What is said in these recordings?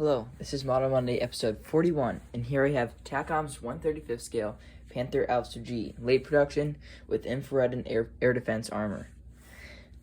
Hello, this is Model Monday episode 41, and here I have Takom's 1/35th scale Panther G, late production with infrared and air defense armor.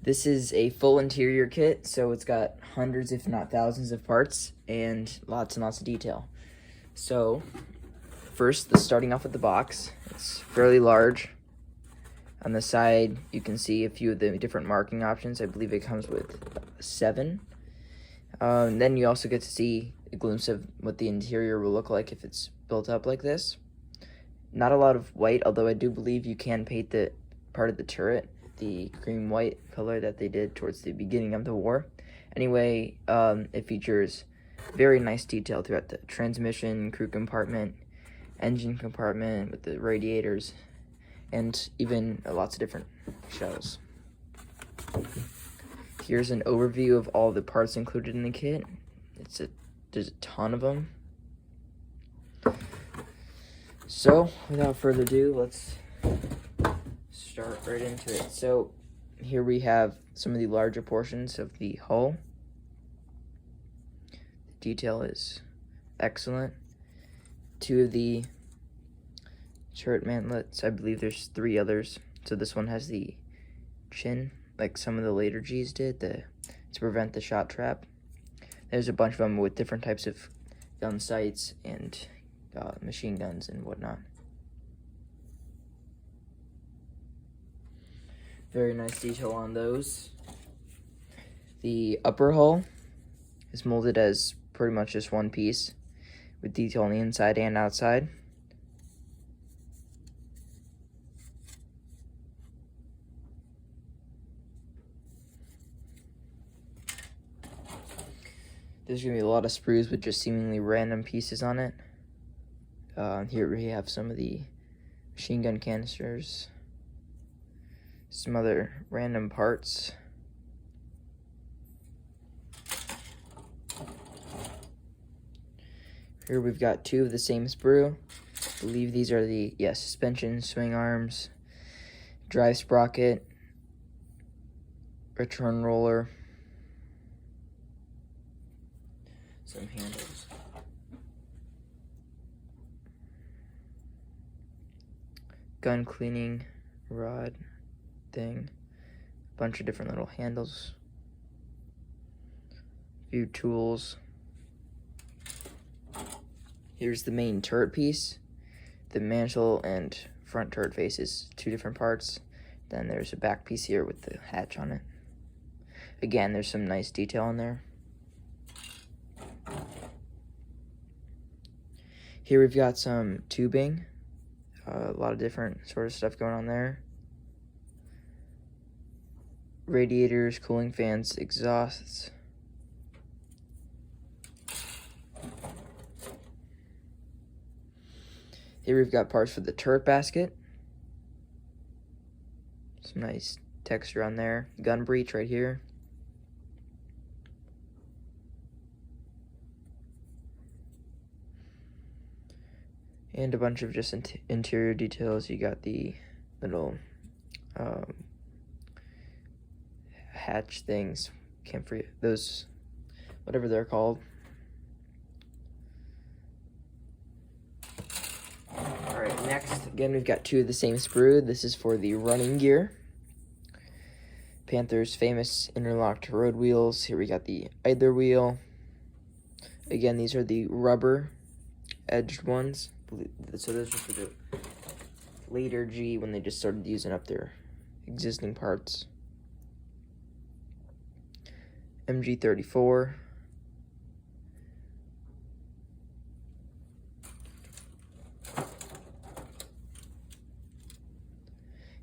This is a full interior kit, so it's got hundreds if not thousands of parts and lots of detail. So, first, starting off with the box. It's fairly large. On the side, you can see a few of the different marking options. I believe it comes with 7. Then you also get to see a glimpse of what the interior will look like if it's built up like this. Not a lot of white, although I do believe you can paint the part of the turret the cream white color that they did towards the beginning of the war. Anyway, it features very nice detail throughout the transmission, crew compartment, engine compartment with the radiators, and even lots of different shells. Here's an overview of all the parts included in the kit. There's a ton of them. So, without further ado, let's start right into it. So, here we have some of the larger portions of the hull. The detail is excellent. 2 of the turret mantlets. I believe there's 3 others. So this one has the chin, like some of the later Gs did, to prevent the shot trap. There's a bunch of them with different types of gun sights and machine guns and whatnot. Very nice detail on those. The upper hull is molded as pretty much just one piece with detail on the inside and outside. There's going to be a lot of sprues with just seemingly random pieces on it. Here we have some of the machine gun canisters, some other random parts. Here we've got 2 of the same sprue. I believe these are the, suspension, swing arms, drive sprocket, return roller, some handles. Gun cleaning rod thing. Bunch of different little handles. Few tools. Here's the main turret piece. The mantle and front turret faces, 2 different parts. Then there's a back piece here with the hatch on it. Again, there's some nice detail on there. Here we've got some tubing, a lot of different sort of stuff going on there. Radiators, cooling fans, exhausts. Here we've got parts for the turret basket. Some nice texture on there. Gun breech right here. And a bunch of just interior details. You got the little hatch things. Can't forget those, whatever they're called. Alright, next, again, we've got 2 of the same sprue. This is for the running gear. Panther's famous interlocked road wheels. Here we got the idler wheel. Again, these are the rubber edged ones. So those are for the later G when they just started using up their existing parts. MG34.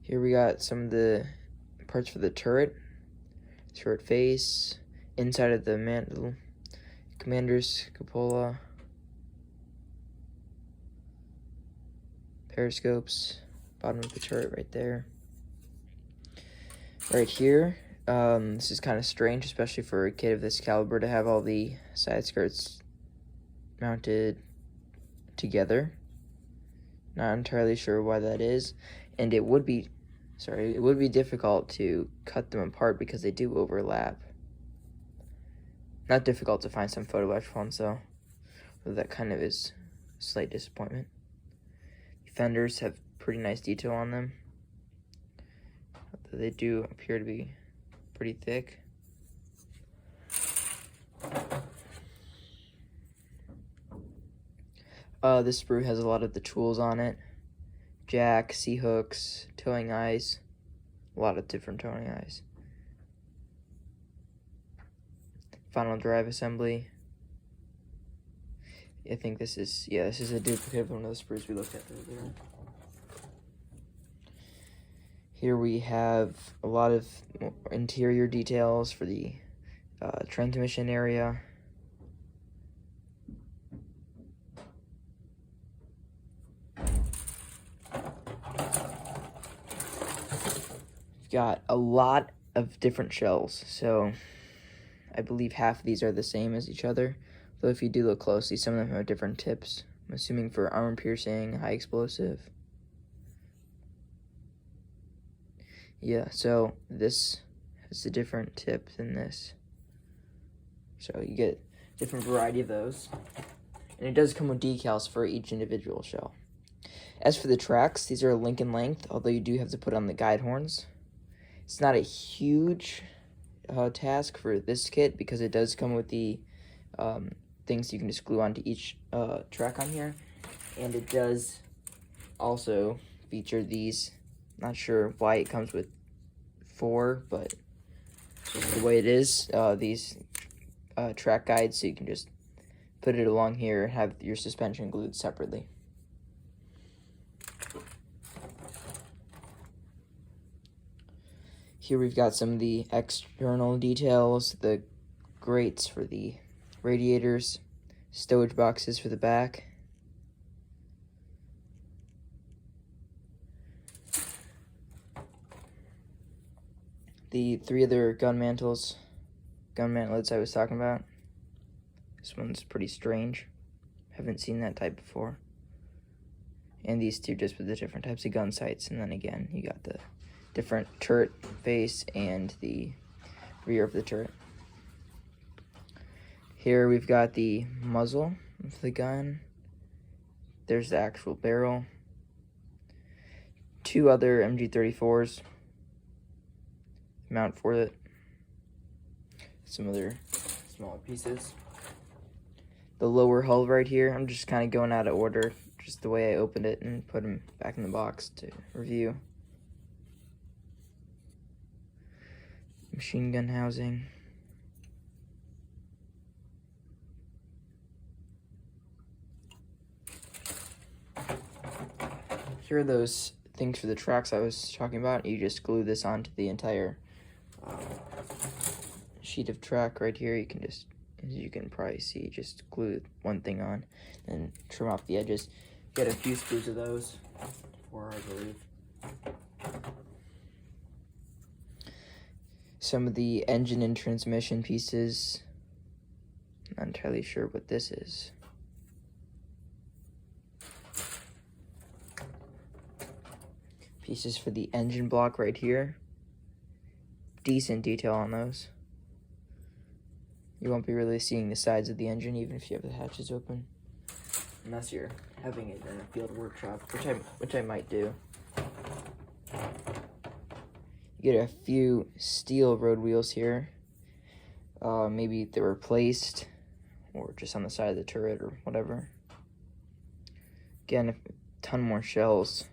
Here we got some of the parts for the turret face, inside of the mantle, commander's cupola, periscopes, bottom of the turret right there. Right here, this is kind of strange, especially for a kit of this caliber, to have all the side skirts mounted together. Not entirely sure why that is, and it would be difficult to cut them apart because they do overlap. Not difficult to find some photo etch ones though. So that kind of is a slight disappointment. The fenders have pretty nice detail on them. They do appear to be pretty thick. This sprue has a lot of the tools on it. Jack, C-hooks, towing eyes. A lot of different towing eyes. Final drive assembly. I think this is a duplicate of one of the sprues we looked at earlier. Here we have a lot of interior details for the transmission area. We've got a lot of different shells, so I believe half of these are the same as each other. Though if you do look closely, some of them have different tips. I'm assuming for armor piercing, high explosive. Yeah, so this has a different tip than this. So you get a different variety of those. And it does come with decals for each individual shell. As for the tracks, these are a link in length, although you do have to put on the guide horns. It's not a huge task for this kit because it does come with the things you can just glue onto each track on here. And it does also feature these. Not sure why it comes with 4, but just the way it is. These track guides, so you can just put it along here and have your suspension glued separately. Here we've got some of the external details, the grates for the radiators, stowage boxes for the back. The 3 other gun mantlets I was talking about. This one's pretty strange. Haven't seen that type before. And these 2 just with the different types of gun sights. And then again, you got the different turret face and the rear of the turret. Here we've got the muzzle of the gun. There's the actual barrel. 2 other MG34s. Mount for it. Some other smaller pieces. The lower hull right here, I'm just kind of going out of order, just the way I opened it and put them back in the box to review. Machine gun housing. Here are those things for the tracks I was talking about. You just glue this onto the entire sheet of track right here. You can just, as you can probably see, just glue one thing on and trim off the edges. Get a few screws of those, 4 I believe. Some of the engine and transmission pieces. Not entirely sure what this is. Pieces for the engine block right here. Decent detail on those. You won't be really seeing the sides of the engine even if you have the hatches open. Unless you're having it in a field workshop, which I might do. You get a few steel road wheels here. Maybe they were placed or just on the side of the turret or whatever. Again, a ton more shells.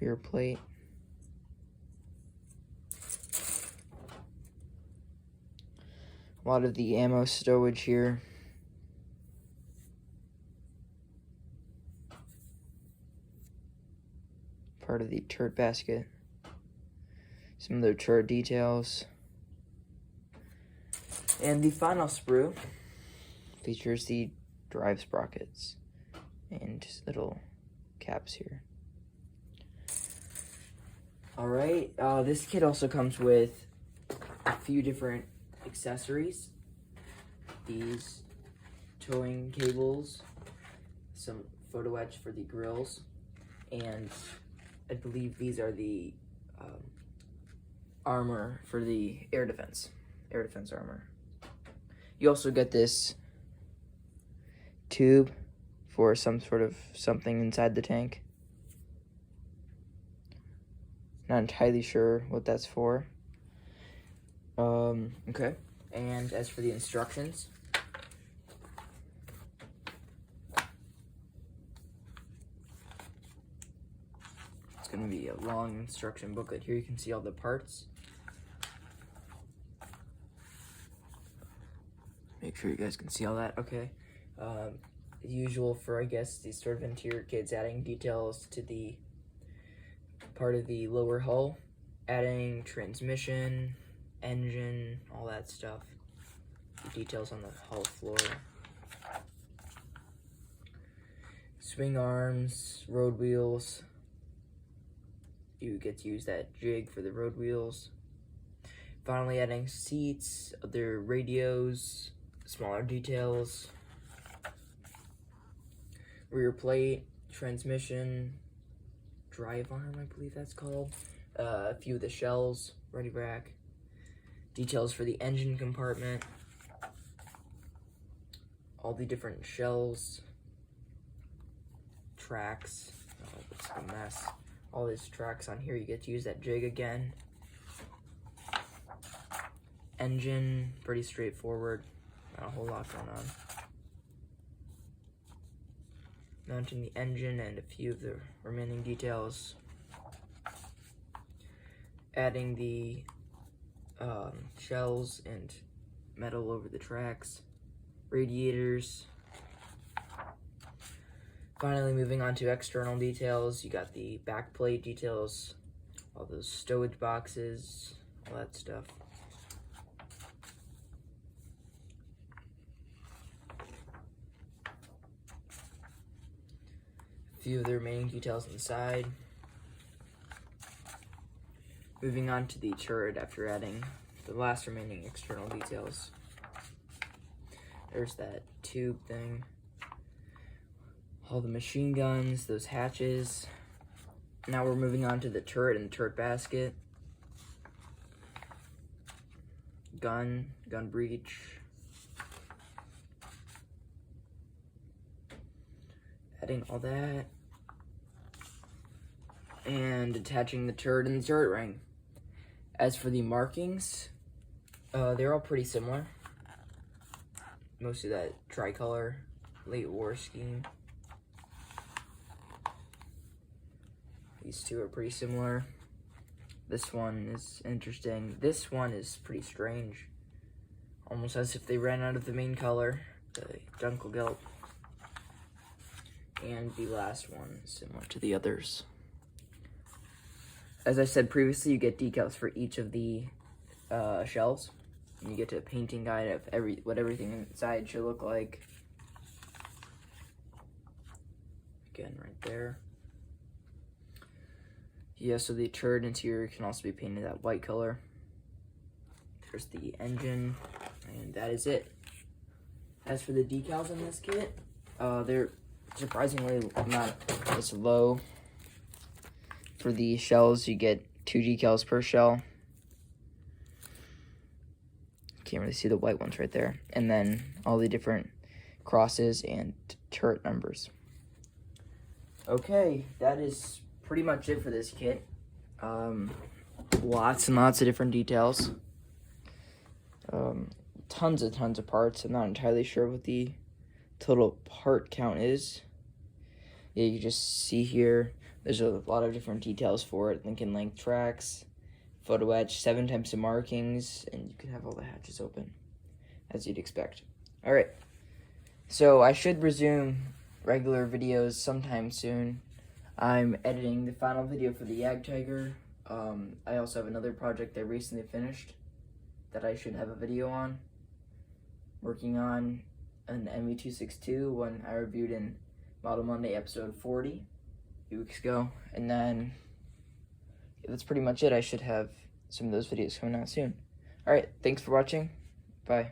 Rear plate. A lot of the ammo stowage here. Part of the turret basket. Some of the turret details. And the final sprue features the drive sprockets and just little caps here. Alright, this kit also comes with a few different accessories. These towing cables, some photo etch for the grills, and I believe these are the armor for the air defense armor. You also get this tube for some sort of something inside the tank. Not entirely sure what that's for. Okay. And as for the instructions, it's going to be a long instruction booklet. Here you can see all the parts. Make sure you guys can see all that. Okay. Usual for, I guess, these sort of interior kits, adding details to the part of the lower hull, adding transmission, engine, all that stuff. The details on the hull floor. Swing arms, road wheels. You get to use that jig for the road wheels. Finally adding seats, other radios, smaller details. Rear plate, transmission, drive arm, I believe that's called. A few of the shells, ready rack. Details for the engine compartment. All the different shells. Tracks. Oh, it's a mess. All these tracks on here, you get to use that jig again. Engine, pretty straightforward. Not a whole lot going on. Mounting the engine and a few of the remaining details. Adding the shells and metal over the tracks. Radiators. Finally, moving on to external details, you got the back plate details, all those stowage boxes, all that stuff. A few of the remaining details inside. Moving on to the turret after adding the last remaining external details. There's that tube thing. All the machine guns, those hatches. Now we're moving on to the turret and the turret basket. Gun breech. Adding all that. And attaching the turret and the turret ring. As for the markings, they're all pretty similar. Mostly that tricolor, late war scheme. These two are pretty similar. This one is interesting. This one is pretty strange. Almost as if they ran out of the main color, the jungle gelt. And the last one is similar to the others. As I said previously, you get decals for each of the shells. And you get a painting guide of what everything inside should look like. Again, right there. Yeah, so the turret interior can also be painted that white color. There's the engine, and that is it. As for the decals in this kit, they're surprisingly not as low. For the shells, you get 2 decals per shell. Can't really see the white ones right there. And then all the different crosses and turret numbers. Okay, that is pretty much it for this kit. Lots and lots of different details. Tons of parts. I'm not entirely sure what the total part count is. Yeah, you just see here, there's a lot of different details for it. Lincoln length tracks, photo etch, 7 types of markings, and you can have all the hatches open, as you'd expect. Alright, so I should resume regular videos sometime soon. I'm editing the final video for the Yag Tiger. I also have another project I recently finished that I should have a video on. Working on an MV262, one I reviewed in Model Monday episode 40 a few weeks ago. And then that's pretty much it. I should have some of those videos coming out soon. Alright, thanks for watching. Bye.